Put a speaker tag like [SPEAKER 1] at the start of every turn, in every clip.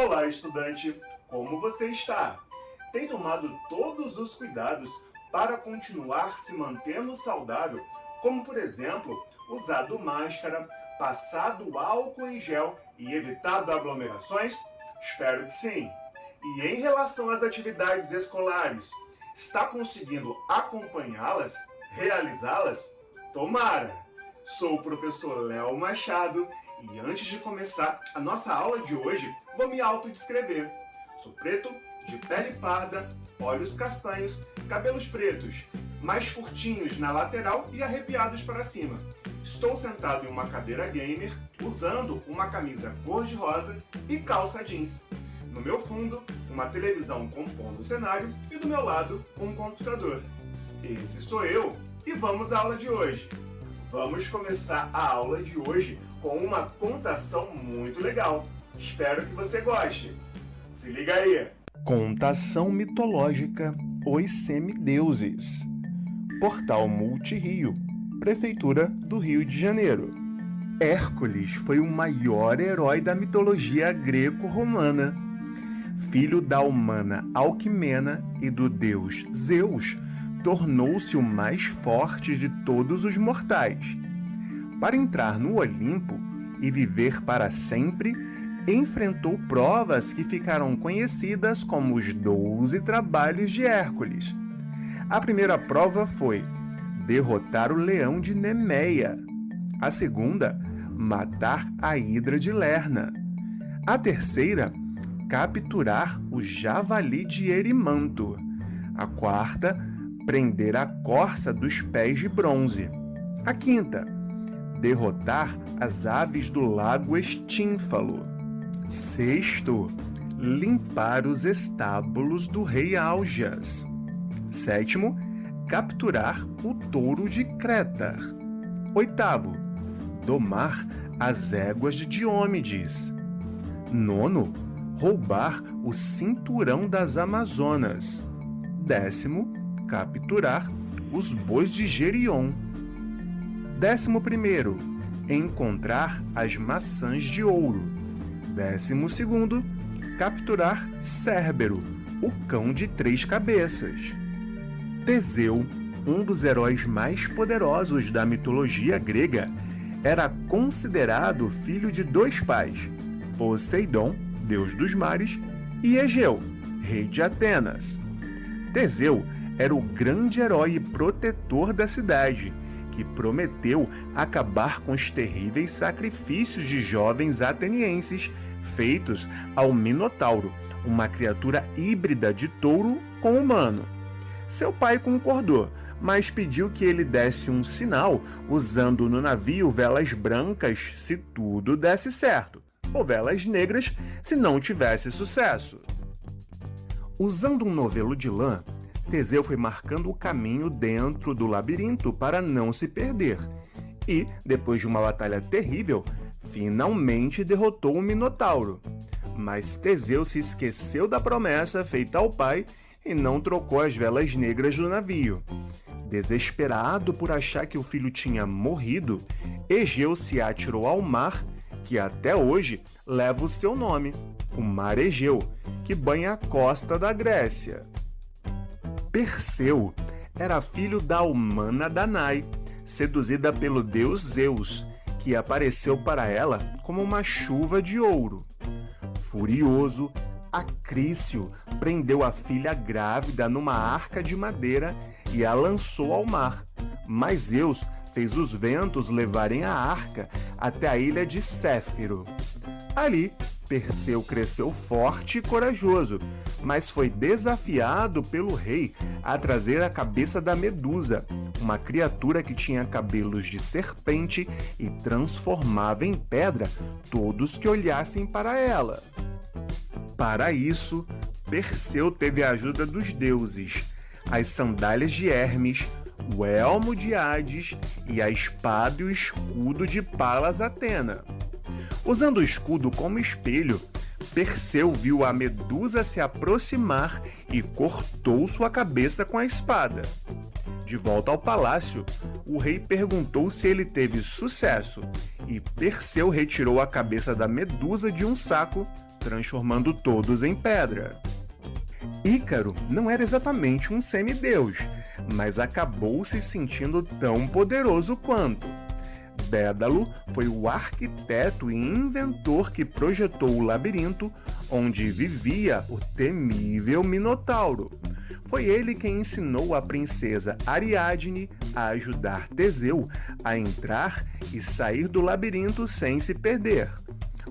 [SPEAKER 1] Olá, estudante! Como você está? Tem tomado todos os cuidados para continuar se mantendo saudável, como, por exemplo, usado máscara, passado álcool em gel e evitado aglomerações? Espero que sim! E em relação às atividades escolares, está conseguindo acompanhá-las, realizá-las? Tomara! Sou o professor Léo Machado e antes de começar a nossa aula de hoje, vou me autodescrever. Sou preto, de pele parda, olhos castanhos, cabelos pretos, mais curtinhos na lateral e arrepiados para cima. Estou sentado em uma cadeira gamer, usando uma camisa cor-de-rosa e calça jeans. No meu fundo, uma televisão compondo o cenário e do meu lado, um computador. Esse sou eu e vamos à aula de hoje. Vamos começar a aula de hoje com uma contação muito legal. Espero que você goste. Se liga aí! Contação mitológica Os Semideuses. Portal Multirio, Prefeitura do Rio de Janeiro. Hércules foi o maior herói da mitologia greco-romana. Filho da humana Alquimena e do deus Zeus, tornou-se o mais forte de todos os mortais. Para entrar no Olimpo e viver para sempre, enfrentou provas que ficaram conhecidas como os 12 trabalhos de Hércules. A primeira prova foi derrotar o leão de Nemeia. A segunda, matar a hidra de Lerna. A terceira, capturar o javali de Erimanto. A quarta, prender a corça dos pés de bronze. A quinta, derrotar as aves do lago Estínfalo. Sexto, limpar os estábulos do rei Augeas. Sétimo, capturar o touro de Creta. Oitavo, domar as éguas de Diomedes. Nono, roubar o cinturão das Amazonas. Décimo, capturar os bois de Gerion. 11º, encontrar as maçãs de ouro. 12º, capturar Cérbero, o cão de 3 cabeças. Teseu, um dos heróis mais poderosos da mitologia grega, era considerado filho de 2 pais, Poseidon, deus dos mares, e Egeu, rei de Atenas. Teseu era o grande herói e protetor da cidade, que prometeu acabar com os terríveis sacrifícios de jovens atenienses feitos ao Minotauro, uma criatura híbrida de touro com humano. Seu pai concordou, mas pediu que ele desse um sinal usando no navio velas brancas se tudo desse certo, ou velas negras se não tivesse sucesso. Usando um novelo de lã, Teseu foi marcando o caminho dentro do labirinto para não se perder e, depois de uma batalha terrível, finalmente derrotou o Minotauro. Mas Teseu se esqueceu da promessa feita ao pai e não trocou as velas negras do navio. Desesperado por achar que o filho tinha morrido, Egeu se atirou ao mar, que até hoje leva o seu nome, o Mar Egeu, que banha a costa da Grécia. Perseu era filho da humana Danae, seduzida pelo deus Zeus, que apareceu para ela como uma chuva de ouro. Furioso, Acrício prendeu a filha grávida numa arca de madeira e a lançou ao mar, mas Zeus fez os ventos levarem a arca até a ilha de Céfiro. Ali, Perseu cresceu forte e corajoso, mas foi desafiado pelo rei a trazer a cabeça da Medusa, uma criatura que tinha cabelos de serpente e transformava em pedra todos que olhassem para ela. Para isso, Perseu teve a ajuda dos deuses, as sandálias de Hermes, o elmo de Hades e a espada e o escudo de Palas Atena. Usando o escudo como espelho, Perseu viu a Medusa se aproximar e cortou sua cabeça com a espada. De volta ao palácio, o rei perguntou se ele teve sucesso e Perseu retirou a cabeça da Medusa de um saco transformando todos em pedra. Ícaro não era exatamente um semideus, mas acabou se sentindo tão poderoso quanto. Dédalo foi o arquiteto e inventor que projetou o labirinto onde vivia o temível Minotauro. Foi ele quem ensinou a princesa Ariadne a ajudar Teseu a entrar e sair do labirinto sem se perder.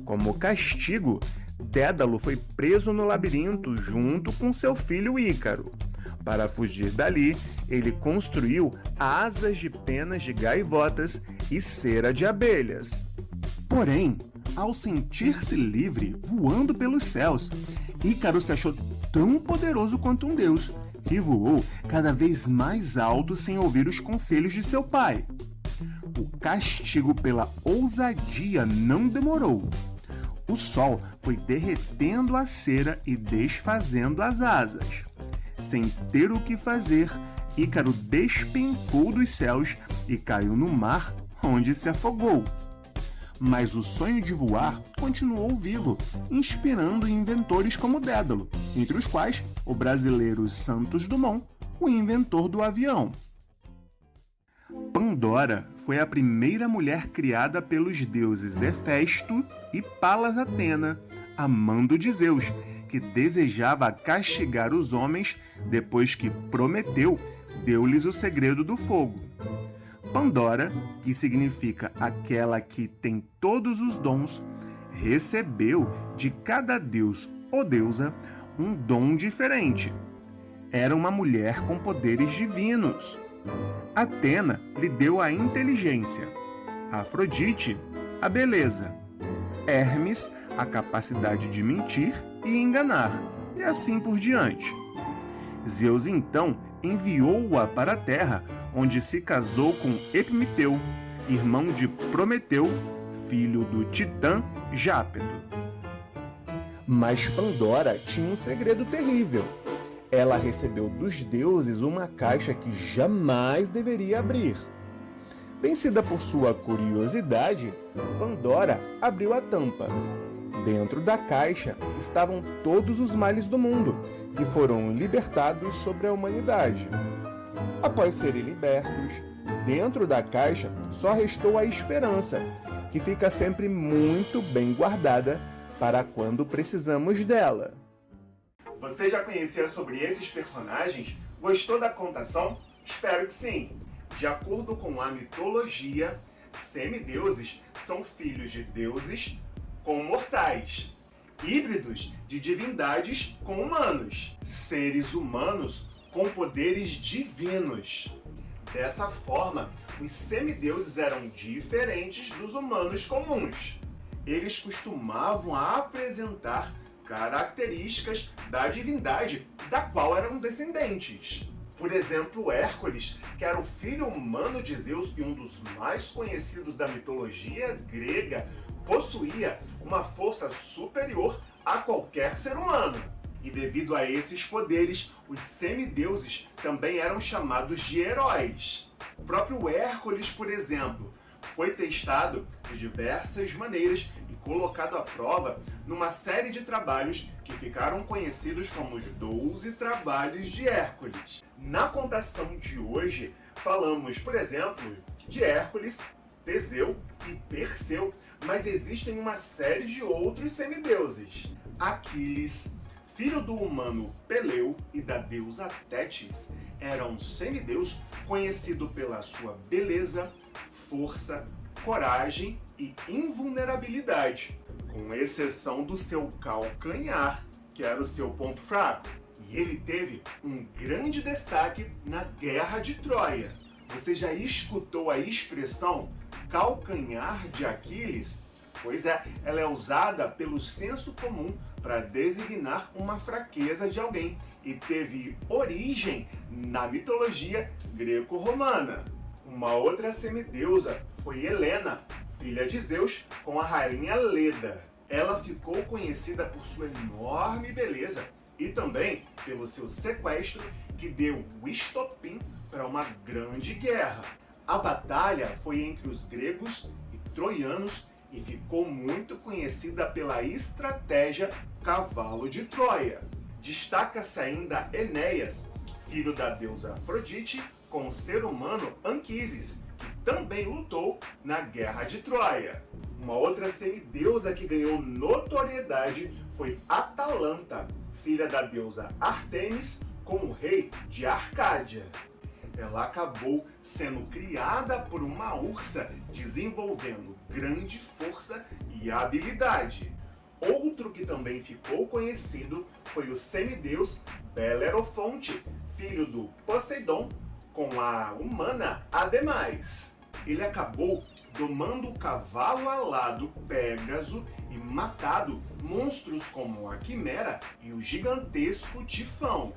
[SPEAKER 1] Como castigo, Dédalo foi preso no labirinto junto com seu filho Ícaro. Para fugir dali, ele construiu asas de penas de gaivotas e cera de abelhas. Porém, ao sentir-se livre, voando pelos céus, Ícaro se achou tão poderoso quanto um deus e voou cada vez mais alto sem ouvir os conselhos de seu pai. O castigo pela ousadia não demorou. O sol foi derretendo a cera e desfazendo as asas. Sem ter o que fazer, Ícaro despencou dos céus e caiu no mar, onde se afogou. Mas o sonho de voar continuou vivo, inspirando inventores como Dédalo, entre os quais o brasileiro Santos Dumont, o inventor do avião. Pandora foi a primeira mulher criada pelos deuses Hefesto e Palas Atena, a mando de Zeus, que desejava castigar os homens depois que Prometeu deu-lhes o segredo do fogo. Pandora, que significa aquela que tem todos os dons, recebeu de cada deus ou deusa um dom diferente. Era uma mulher com poderes divinos. Atena lhe deu a inteligência, Afrodite, a beleza, Hermes, a capacidade de mentir e enganar, e assim por diante. Zeus então enviou-a para a terra, onde se casou com Epimeteu, irmão de Prometeu, filho do titã Jápeto. Mas Pandora tinha um segredo terrível. Ela recebeu dos deuses uma caixa que jamais deveria abrir. Vencida por sua curiosidade, Pandora abriu a tampa. Dentro da caixa estavam todos os males do mundo, que foram libertados sobre a humanidade. Após serem libertos, dentro da caixa só restou a esperança, que fica sempre muito bem guardada para quando precisamos dela. Você já conhecia sobre esses personagens? Gostou da contação? Espero que sim! De acordo com a mitologia, semideuses são filhos de deuses com mortais, híbridos de divindades com humanos, seres humanos com poderes divinos. Dessa forma, os semideuses eram diferentes dos humanos comuns. Eles costumavam apresentar características da divindade da qual eram descendentes. Por exemplo, Hércules, que era o filho humano de Zeus e um dos mais conhecidos da mitologia grega, possuía uma força superior a qualquer ser humano. E devido a esses poderes, os semideuses também eram chamados de heróis. O próprio Hércules, por exemplo, foi testado de diversas maneiras e colocado à prova numa série de trabalhos que ficaram conhecidos como os 12 Trabalhos de Hércules. Na contação de hoje, falamos, por exemplo, de Hércules, Teseu e Perseu, mas existem uma série de outros semideuses. Aquiles, filho do humano Peleu e da deusa Tétis, era um semideus conhecido pela sua beleza, força, coragem e invulnerabilidade, com exceção do seu calcanhar, que era o seu ponto fraco. E ele teve um grande destaque na Guerra de Troia. Você já escutou a expressão calcanhar de Aquiles? Pois é, ela é usada pelo senso comum para designar uma fraqueza de alguém e teve origem na mitologia greco-romana. Uma outra semideusa foi Helena, filha de Zeus, com a rainha Leda. Ela ficou conhecida por sua enorme beleza e também pelo seu sequestro, que deu o estopim para uma grande guerra. A batalha foi entre os gregos e troianos e ficou muito conhecida pela estratégia Cavalo de Troia. Destaca-se ainda Enéas, filho da deusa Afrodite, com o ser humano Anquises, que também lutou na Guerra de Troia. Uma outra semideusa que ganhou notoriedade foi Atalanta, filha da deusa Ártemis, com o rei de Arcádia. Ela acabou sendo criada por uma ursa, desenvolvendo grande força e habilidade. Outro que também ficou conhecido foi o semideus Belerofonte, filho do Poseidon, com a humana Ademais. Ele acabou domando o cavalo alado Pégaso e matado monstros como a Quimera e o gigantesco Tifão.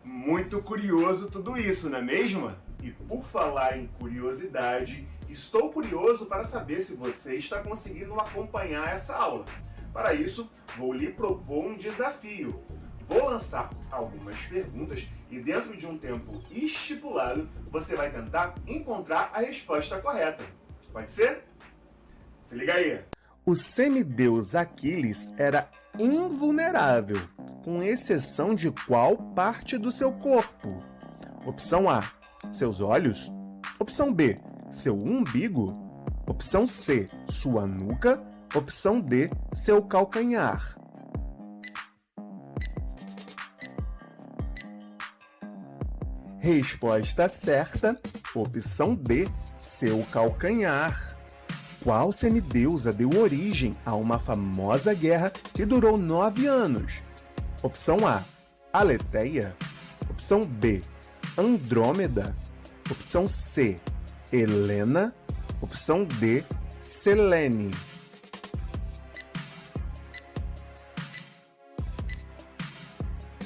[SPEAKER 1] Muito curioso tudo isso, não é mesmo? E por falar em curiosidade, estou curioso para saber se você está conseguindo acompanhar essa aula. Para isso, vou lhe propor um desafio. Vou lançar algumas perguntas e dentro de um tempo estipulado, você vai tentar encontrar a resposta correta. Pode ser? Se liga aí! O semideus Aquiles era invulnerável, com exceção de qual parte do seu corpo? Opção A, seus olhos. Opção B, seu umbigo. Opção C, sua nuca. Opção D, seu calcanhar. Resposta certa, opção D, seu calcanhar. Qual semideusa deu origem a uma famosa guerra que durou 9 anos? Opção A, Aleteia. Opção B, Andrômeda. Opção C, Helena. Opção D, Selene.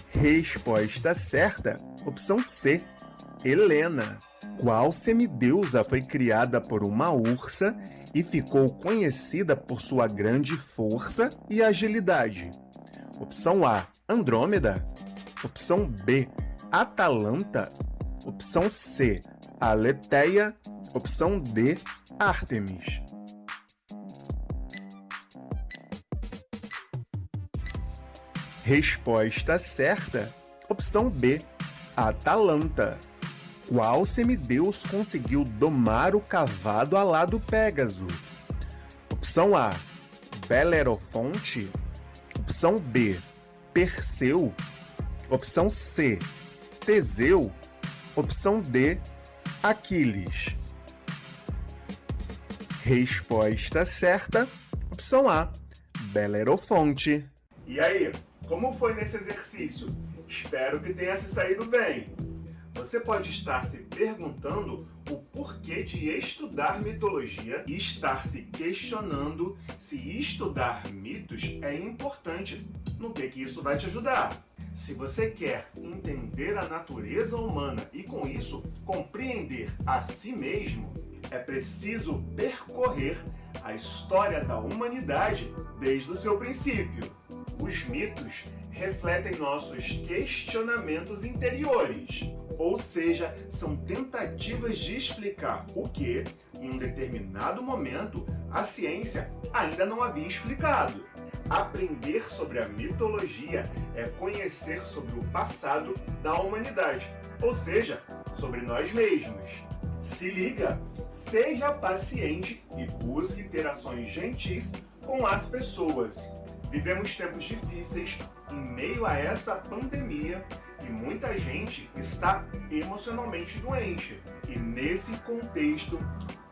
[SPEAKER 1] Resposta certa, opção C, Helena. Qual semideusa foi criada por uma ursa e ficou conhecida por sua grande força e agilidade? Opção A, Andrômeda. Opção B, Atalanta. Opção C, Aleteia. Opção D, Ártemis. Resposta certa, opção B, Atalanta. Qual semideus conseguiu domar o cavalo alado Pégaso? Opção A, Belerofonte. Opção B, Perseu. Opção C, Teseu. Opção D, Aquiles. Resposta certa, opção A, Belerofonte. E aí, como foi nesse exercício? Espero que tenha se saído bem. Você pode estar se perguntando o porquê de estudar mitologia e estar se questionando se estudar mitos é importante. No que isso vai te ajudar? Se você quer entender a natureza humana e, com isso, compreender a si mesmo, é preciso percorrer a história da humanidade desde o seu princípio. Os mitos refletem nossos questionamentos interiores, ou seja, são tentativas de explicar o que, em um determinado momento, a ciência ainda não havia explicado. Aprender sobre a mitologia é conhecer sobre o passado da humanidade, ou seja, sobre nós mesmos. Se liga, seja paciente e busque ter ações gentis com as pessoas. Vivemos tempos difíceis em meio a essa pandemia e muita gente está emocionalmente doente. E nesse contexto,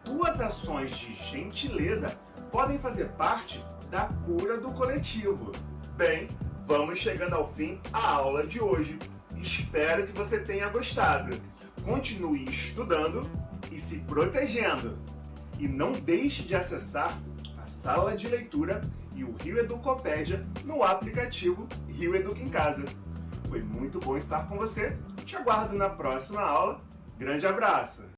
[SPEAKER 1] tuas ações de gentileza podem fazer parte da cura do coletivo. Bem, vamos chegando ao fim da aula de hoje. Espero que você tenha gostado. Continue estudando e se protegendo. E não deixe de acessar a sala de leitura e o Rio Educopédia no aplicativo Rio Educa em Casa. Foi muito bom estar com você. Te aguardo na próxima aula. Grande abraço!